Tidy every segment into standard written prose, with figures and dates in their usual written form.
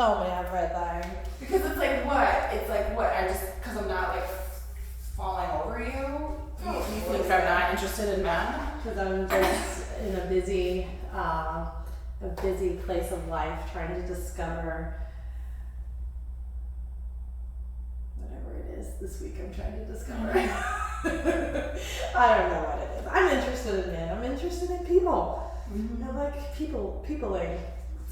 Tell me everything. Because it's like what? It's like what? Because I'm not like falling over you? You think I'm not interested in men? Because I'm just in a busy place of life trying to discover whatever it is this week I'm trying to discover. I don't know what it is. I'm interested in men. I'm interested in people. I like peopling.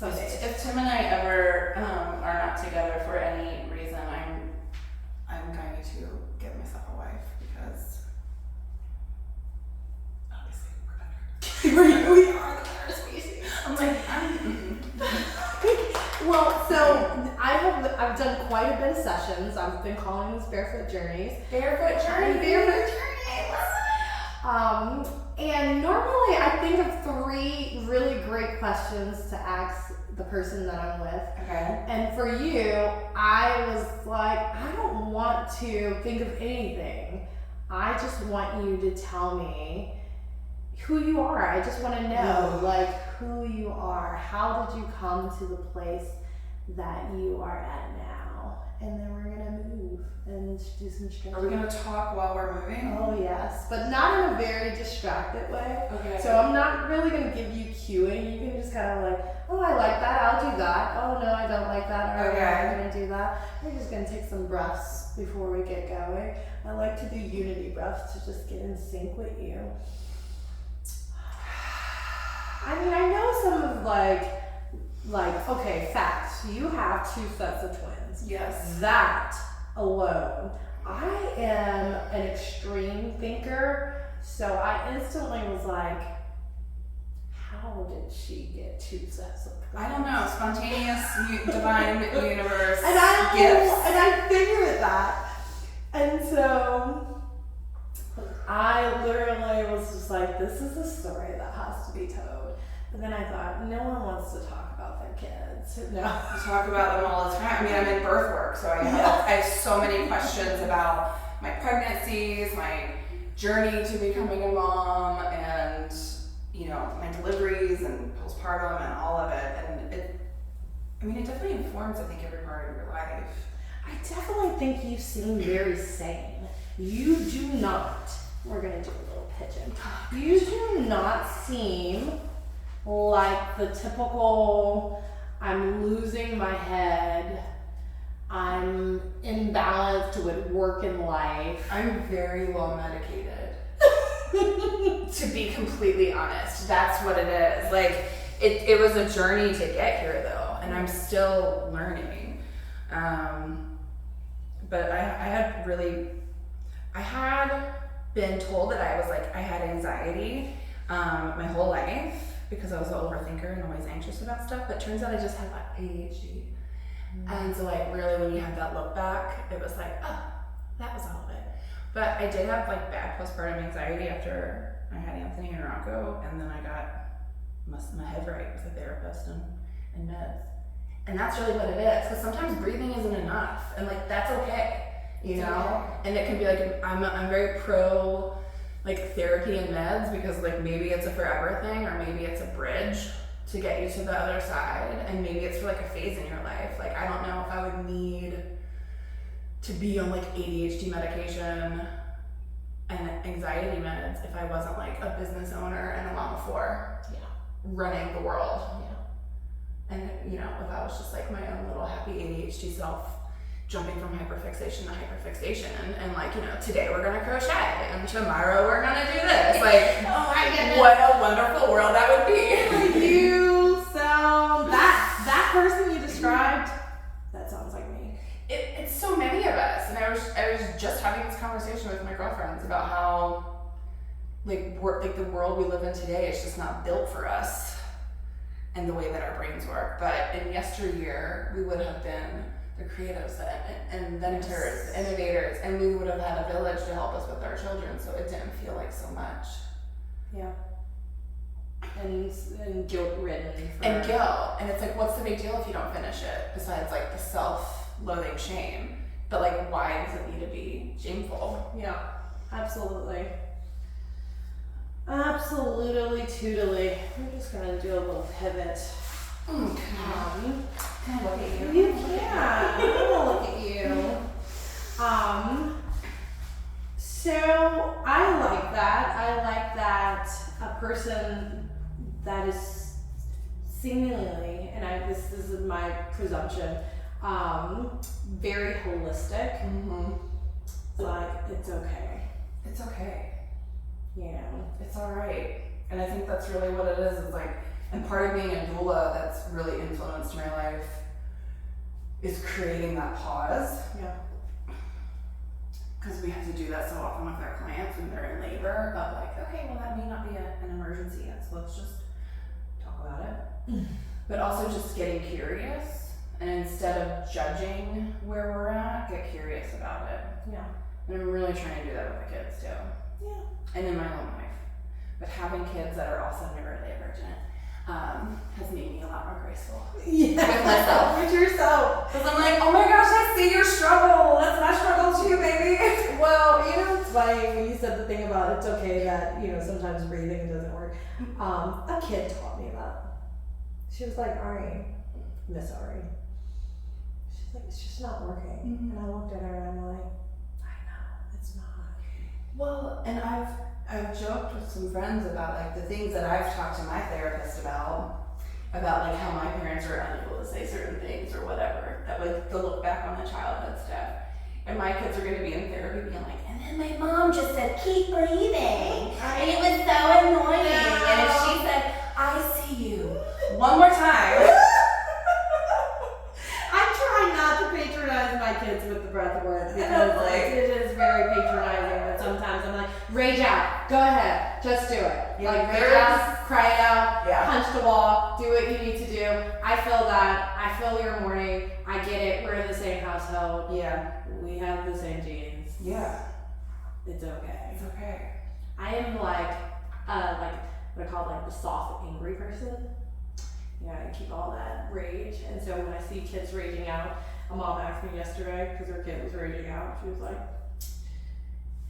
If Tim and I ever are not together for any reason, I'm going to get myself a wife because obviously we're better. we are the better species. I'm like, Well, so I've done quite a bit of sessions. I've been calling this Barefoot Journeys. Barefoot Journey. And normally I think of 3 really great questions to ask the person that I'm with. Okay. And for you, I was like, I don't want to think of anything. I just want you to tell me who you are. I just want to know, like, who you are. How did you come to the place that you are at now? And then we're going to move and do some stretching. Are we going to talk while we're moving? Oh, yes. But not in a very distracted way. Okay. So I'm not really going to give you cueing. You can just kind of like, oh, I like that. I'll do that. Oh, no, I don't like that. All right, I'm going to do that. We're just going to take some breaths before we get going. I like to do unity breaths to just get in sync with you. I mean, I know some of like, okay, facts. You have 2 sets of twins. Yes. That alone. I am an extreme thinker, so I instantly was like, how did she get 2 sets of twins? I don't know. Spontaneous, divine universe And I gifts. And I figured that. And so I literally was just like, this is a story that has to be told. But then I thought, no one wants to talk about their kids. No. We talk about them all the time. I mean, I'm in birth work, so I have so many questions about my pregnancies, my journey to becoming a mom, and my deliveries and postpartum and all of it. And it definitely informs, I think, every part of your life. I definitely think you seem very sane. You do not. We're gonna do a little pigeon. You do not seem like the typical, I'm losing my head, I'm imbalanced with work and life. I'm very well medicated. To be completely honest, that's what it is. Like, it was a journey to get here, though, and I'm still learning. But I had been told that I had anxiety my whole life, because I was an overthinker and always anxious about stuff, but it turns out I just had ADHD. And so really when you have that look back, it was like, oh, that was all of it. But I did have bad postpartum anxiety after I had Anthony and Rocco, and then I got my head right with a therapist and meds. And that's really what it is, because sometimes breathing isn't enough, and that's okay, you know? And it can be I'm very pro therapy and meds, because maybe it's a forever thing, or maybe it's a bridge to get you to the other side, and maybe it's for a phase in your life. I don't know if I would need to be on ADHD medication and anxiety meds if I wasn't a business owner and a mom of 4, running the world. And if I was just my own little happy ADHD self, jumping from hyperfixation to hyperfixation, and today we're gonna crochet, and tomorrow we're gonna do this. Oh my goodness. What a wonderful world that would be. You sound, that person you described, that sounds like me. It's so many of us, and I was just having this conversation with my girlfriends about how the world we live in today is just not built for us and the way that our brains work. But in yesteryear, we would have been the creatives, the inventors, the innovators, and we would have had a village to help us with our children, so it didn't feel like so much. Yeah. And guilt-ridden. And guilt. And it's what's the big deal if you don't finish it? Besides the self-loathing shame. But why does it need to be shameful? Yeah, absolutely. Absolutely tootly. I'm just gonna do a little pivot. Can I look at you? You person that is seemingly, and this is my presumption, very holistic. Mm-hmm. Like, it's okay. It's okay. Yeah. It's all right. And I think that's really what it is like, and part of being a doula that's really influenced my life is creating that pause. Yeah. Because we have to do that so often with our clients when they're in labor of like, okay, well that may not be an emergency yet, so let's just talk about it. But also just getting curious, and instead of judging where we're at, get curious about it. Yeah. And I'm really trying to do that with the kids too. Yeah. And in my own life. But having kids that are also neurodivergent has made me a lot more graceful. Yeah. With myself. With yourself. Because I'm like, oh my gosh, I see your struggle. That's my struggle too, baby. Well, it's funny when you said the thing about it's okay that, sometimes breathing doesn't work. A kid taught me that. She was like, Ari, Miss Ari. She's like, it's just not working. Mm-hmm. And I looked at her and I'm like, I know, it's not. Well, and I've joked with some friends about like the things that I've talked to my therapist about like how my parents were unable to say certain things or whatever, that like the look back on the childhood stuff. And my kids are going to be in therapy being like, and then my mom just said, keep breathing. And it was so annoying. No. And if she said, I see you, one more time. I try not to patronize my kids with the breath work because it is very patronizing, but sometimes I'm like, rage out, go ahead, just do it. Yeah, like rage out, cry it out, yeah. punch the wall, do what you need to do. I feel that, I feel your mourning, I get it, we're in the same household. Yeah. We have the same genes. Yeah. It's okay. It's okay. I am like what I call like the soft, angry person. Yeah, I keep all that rage. And so when I see kids raging out, a mom asked me yesterday, because her kid was raging out, she was like,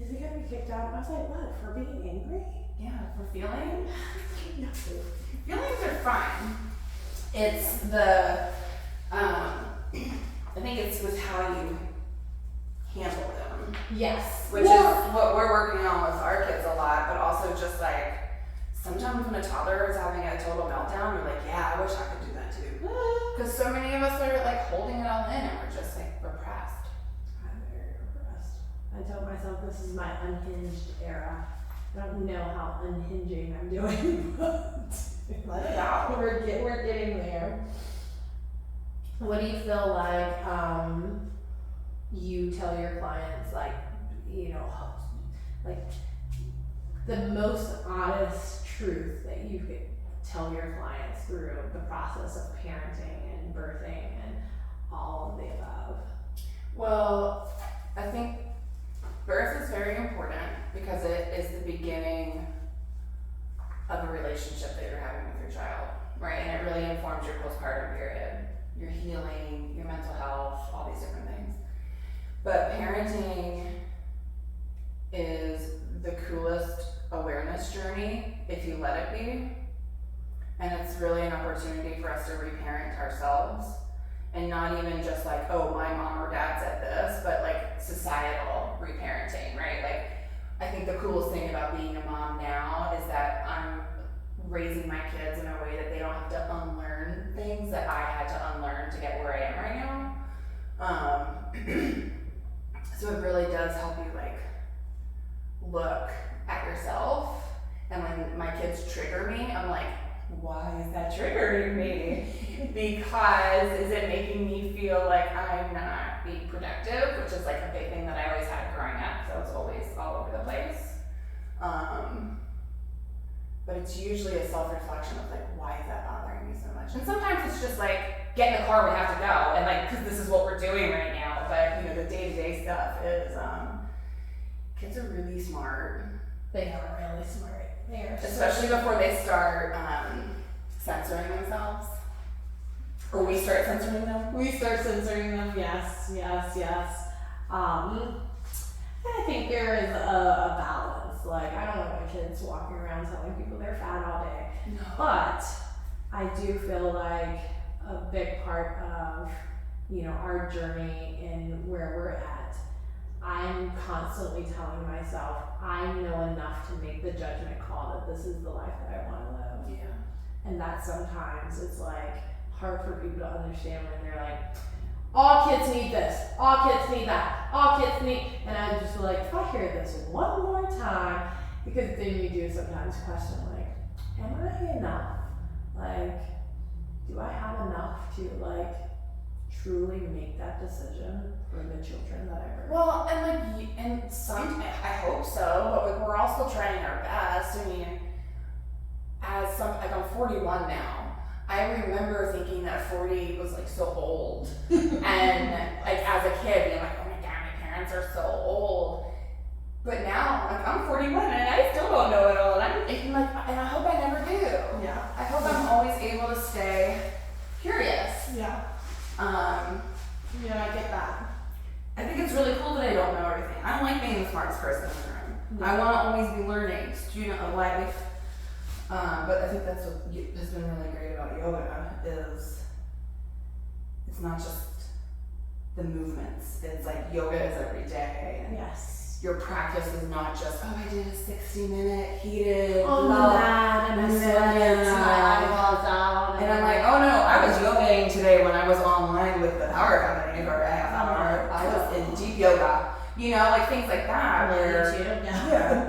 is he going to be kicked out? And I was like, what, for being angry? Yeah, for feeling. No. Feelings are fine. It's the, I think it's with how you handle them. Yes. Which is what we're working on with our kids a lot, but also just like, sometimes when a toddler is having a total meltdown, you're like, yeah, I wish I could do that too. Because so many of us are like holding it all in and we're just like repressed. I'm very repressed. I tell myself this is my unhinged era. I don't know how unhinging I'm doing, but Let it out. we're getting there. What do you feel like you tell your clients, like the most honest truth that you could tell your clients through the process of parenting and birthing and all of the above? Well, I think birth is very important because it is the beginning of a relationship that you're having with your child, right? And it really informs your postpartum period, your healing, your mental health, all these different things. But parenting is the coolest awareness journey if you let it be. And it's really an opportunity for us to reparent ourselves. And not even just like, oh, my mom or dad said this, but like societal reparenting, right? Like, I think the coolest thing about being a mom now is that I'm raising my kids in a way that they don't have to unlearn things that I had to unlearn to get where I am right now. So it really does help you like look at yourself. And when my kids trigger me, I'm like, why is that triggering me? Because is it making me feel like I'm not being productive, which is like a big thing that I always had growing up, so it's always all over the place. But it's usually a self-reflection of like, why is that bothering me so much? And sometimes it's just like, get in the car, we have to go, and like, because this is what we're doing right now. But the day-to-day stuff is, kids are really smart. They are really smart. They are, especially before they start censoring themselves. Or we start censoring them. We start censoring them, yes. I think there is a balance. Like, I don't want my kids walking around telling people they're fat all day. No. But I do feel like a big part of, our journey and where we're at I'm constantly telling myself I know enough to make the judgment call that this is the life that I want to live. Yeah. And that sometimes it's like hard for people to understand when they're like, all kids need this, all kids need that, all kids need, and I'm just like, if I hear this one more time, because then you do sometimes question like, am I enough? Like, do I have enough to like truly make that decision for the children that I birth? Well, and like, and some, I hope so, but like, we're all still trying our best. I mean, like I'm 41 now. I remember thinking that 40 was like so old. And like as a kid being like, oh my god, my parents are so old. But now, like I'm 41 and I still don't know it all. And I'm like, and I hope I never do. Yeah. I hope I'm always able to stay curious. Yeah. Yeah, I get that. I think it's really cool that I don't know everything. I don't like being the smartest person in the room. Yeah. I want to always be learning, student of life. But I think that's what has been really great about yoga is it's not just the movements. It's like yoga is every day. And Yes. your practice is not just, oh, I did a 60-minute heated On the blow. mat and I sweated my eyeballs out. And I'm like, oh no, I was yogaing today when I was online with the power company for a half hour. I was in deep yoga. You know, like things like that. Where, yeah.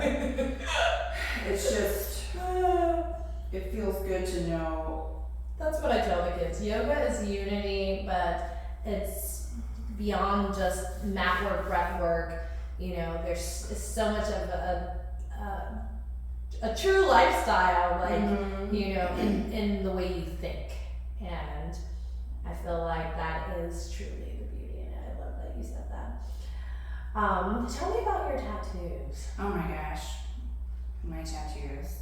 It's just, it feels good to know. That's what I tell the kids. Yoga is unity, but it's beyond just mat work, breath work. You know, there's so much of a true lifestyle, like, you know, in the way you think. And I feel like that is truly the beauty, and I love that you said that. Tell me about your tattoos. Oh my gosh, my tattoos.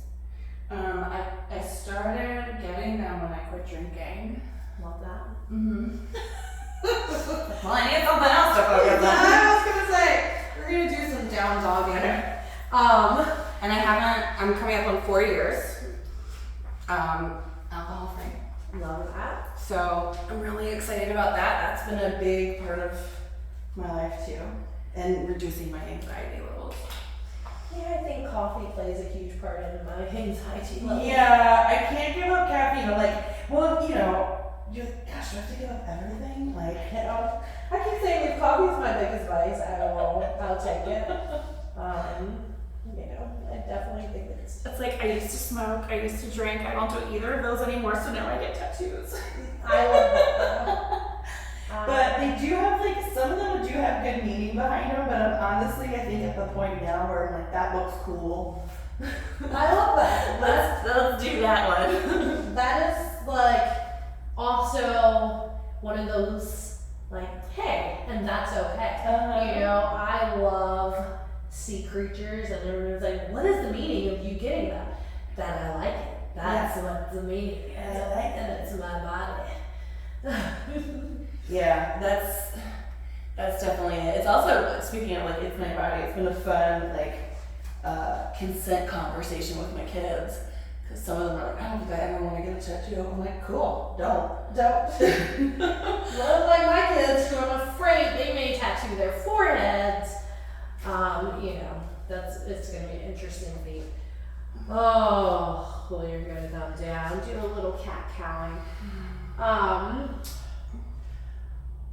I started getting them when I quit drinking. Love that. Well, I need something else to focus on. I was gonna say, we're gonna do some down dogging. And I'm coming up on 4 years. Alcohol free. Love that. So I'm really excited about that. That's been a big part of my life too. And reducing my anxiety levels. Yeah, I think coffee plays a huge part in my anxiety level. Yeah, I can't give up caffeine. I'm like, well, you know, you're like, gosh, do I have to give up everything? Like, You know, I keep saying if coffee is my biggest vice, I'll take it. You know, I definitely think it's. It's like I used to smoke, I used to drink. I don't do either of those anymore, so now I get tattoos. I love that. but they do have like, some of them do have good meaning behind them, but honestly, I think at the point now where I'm like, that looks cool. I love that. Let's do that one. That is like also one of those like, hey, and that's okay. You know, I love sea creatures, and everyone's like, what is the meaning of you getting that? That I like it. That's what the meaning is. I like it. And it's my body. Yeah, that's definitely it. It's also, speaking of like, it's my body, it's been a fun, like, consent conversation with my kids. Because some of them are like, I don't think I ever want to get a tattoo. I'm like, cool, don't. Well, like my kids, who I'm afraid they may tattoo their foreheads. You know, it's gonna be an interesting feat. Oh, well, you're gonna come down, do a little cat cowing.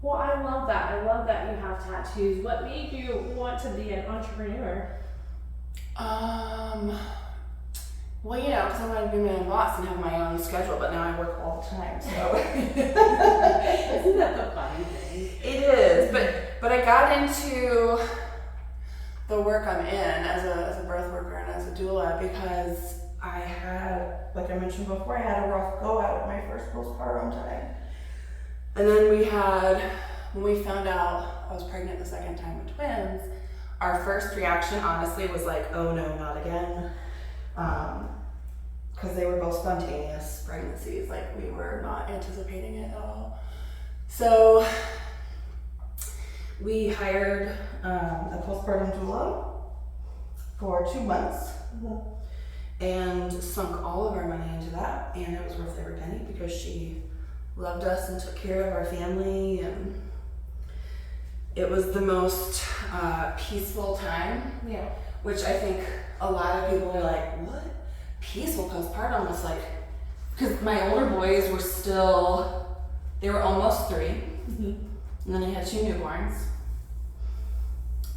Well, I love that. I love that you have tattoos. What made you want to be an entrepreneur? Well, you know, because I want to be my own boss and have my own schedule, but now I work all the time, so. Isn't that the funny thing? It is, but I got into the work I'm in as a birth worker and as a doula because I had, like I mentioned before, I had a rough go out at my first postpartum time. And then when we found out I was pregnant the second time with twins, our first reaction honestly was like, oh no, not again. Because they were both spontaneous pregnancies, like we were not anticipating it at all. So we hired a postpartum doula for 2 months and sunk all of our money into that, and it was worth every penny because she loved us and took care of our family, it was the most peaceful time. Yeah. Which I think a lot of people are like, what? Peaceful postpartum was like, because my older boys were still, they were almost 3. Mm-hmm. And then I had 2 newborns.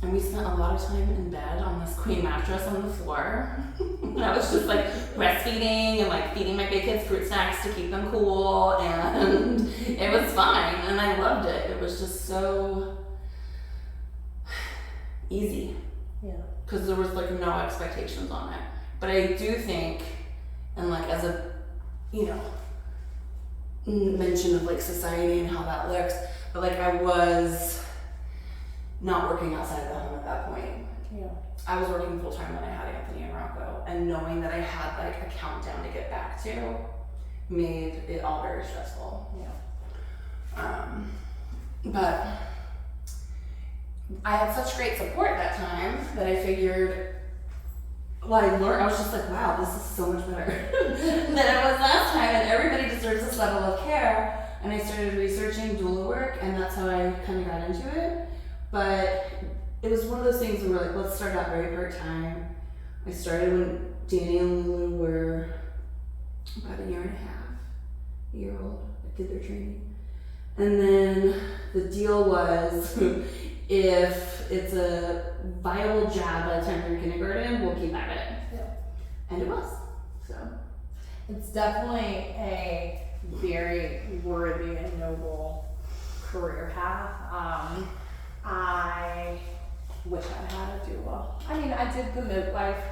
And we spent a lot of time in bed on this queen mattress on the floor. And I was just like breastfeeding and like feeding my big kids fruit snacks to keep them cool. And it was fine. And I loved it. It was just so easy. Yeah. Because there was like no expectations on it. But I do think, and like as a, you know, mention of like society and how that looks, but like I was not working outside of the home at that point. Yeah. I was working full time when I had Anthony and Rocco, and knowing that I had like a countdown to get back to made it all very stressful. Yeah. But I had such great support that time that I figured, well, I was just like, wow, this is so much better than it was last time, and everybody deserves this level of care. And I started researching doula work, and that's how I kind of got into it. But it was one of those things where we're like, let's start out very part-time. I started when Danny and Lulu were about a year and a year old. I did their training. And then the deal was, if it's a viable job by the time they're in kindergarten, we'll keep at it. Yeah. And it was. So It's definitely a very worthy and noble career path. I wish I had a doula. I mean, I did the midlife,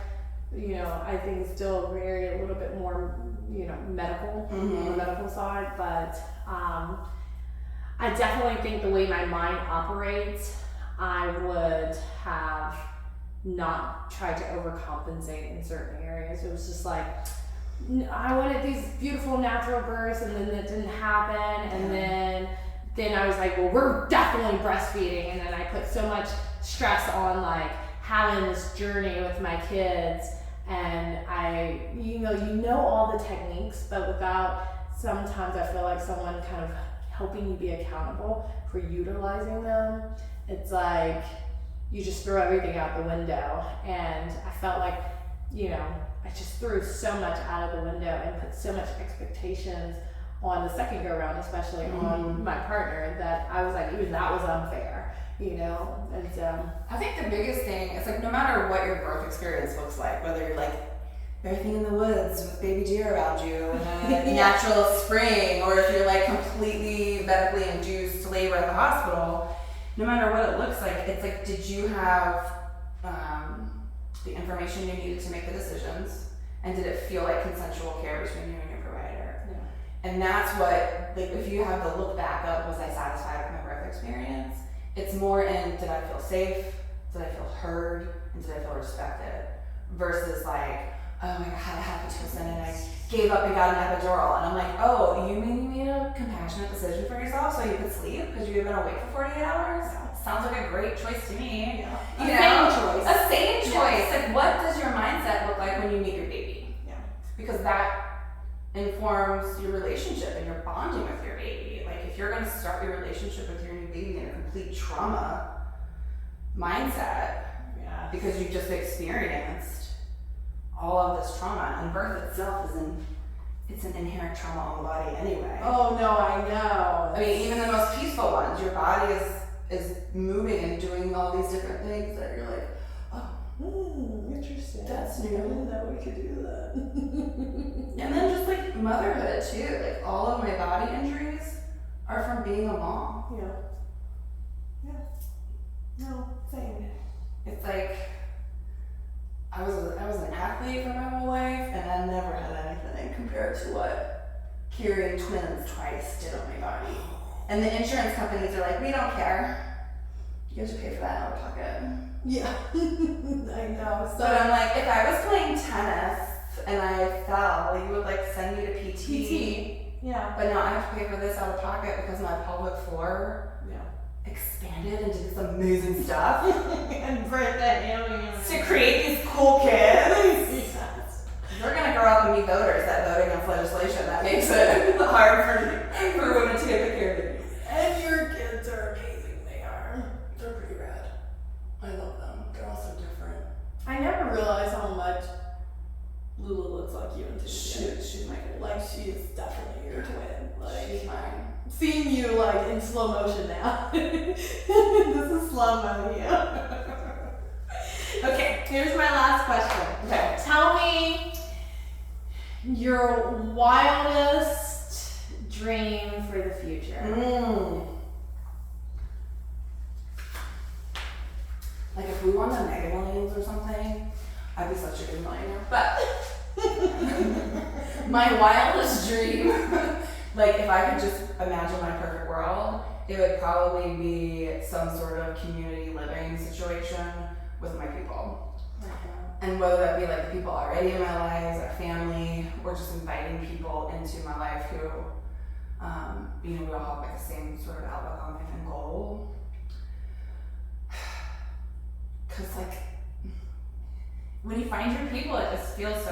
you know, I think it's still very, a little bit more, you know, medical, on the medical side, but I definitely think the way my mind operates, I would have not tried to overcompensate in certain areas. It was just like, I wanted these beautiful natural births, and then it didn't happen, and then I was like, well, we're definitely breastfeeding, and then I put so much stress on like having this journey with my kids, and you know all the techniques, but without, sometimes I feel like someone kind of helping you be accountable for utilizing them, it's like you just throw everything out the window. And I felt like, you know, I just threw so much out of the window and put so much expectations on the second go round, especially on my partner, that I was like, even that was unfair, you know. And I think the biggest thing is like, no matter what your birth experience looks like, whether you're like birthing in the woods with baby deer around you in a natural spring, or if you're like completely medically induced labor at the hospital, no matter what it looks like, it's like, did you have the information you needed to make the decisions, and did it feel like consensual care between you and your provider? Yeah. And that's what, like, if you have the look back of, was I satisfied with my birth experience? It's more in, did I feel safe? Did I feel heard? And did I feel respected? Versus like, oh my god, I had Pitocin and I gave up and got an epidural, and I'm like, oh, you mean you made a compassionate decision for yourself so you could sleep because you had been awake for 48 hours? Sounds like a great choice to me. Yeah. A sane choice. Like, what does your mindset look like when you meet your baby? Yeah. Because that informs your relationship and your bonding with your baby. Like, if you're going to start your relationship with your new baby in a complete trauma mindset, because you just experienced all of this trauma, and birth itself it's an inherent trauma on the body anyway. Oh no, I know. I mean, even the most peaceful ones, your body is moving and doing all these different things that you're like, oh, interesting. That's new. I didn't know we could do that. And then just like motherhood too. Like, all of my body injuries are from being a mom. Yeah. No, same. It's like, I was an athlete for my whole life, and I never had anything compared to what carrying twins twice did on my body. And the insurance companies are like, we don't care. You have to pay for that out of pocket. Yeah, I know. So But I'm like, if I was playing tennis and I fell, you would like send me to PT. Yeah. But now I have to pay for this out of pocket because my pelvic floor expanded and did this amazing stuff. And birth that alien. To create these cool kids. Yes. We're gonna grow up and be voters that voting on legislation that makes it hard for women to get the care they need. And your kids are amazing. They are. seeing you like in slow motion now. This is slow mo you. Okay, here's my last question. Okay. Tell me your wildest dream for the future. Like if we won the Mega Millions or something, I'd be such a good millionaire. But my wildest dream, like if I could just imagine my perfect world, it would probably be some sort of community living situation with my people. And whether that be like the people already in my lives, our family, or just inviting people into my life who, we all have like the same sort of outlook on life and goal. Cause like, when you find your people, it just feels so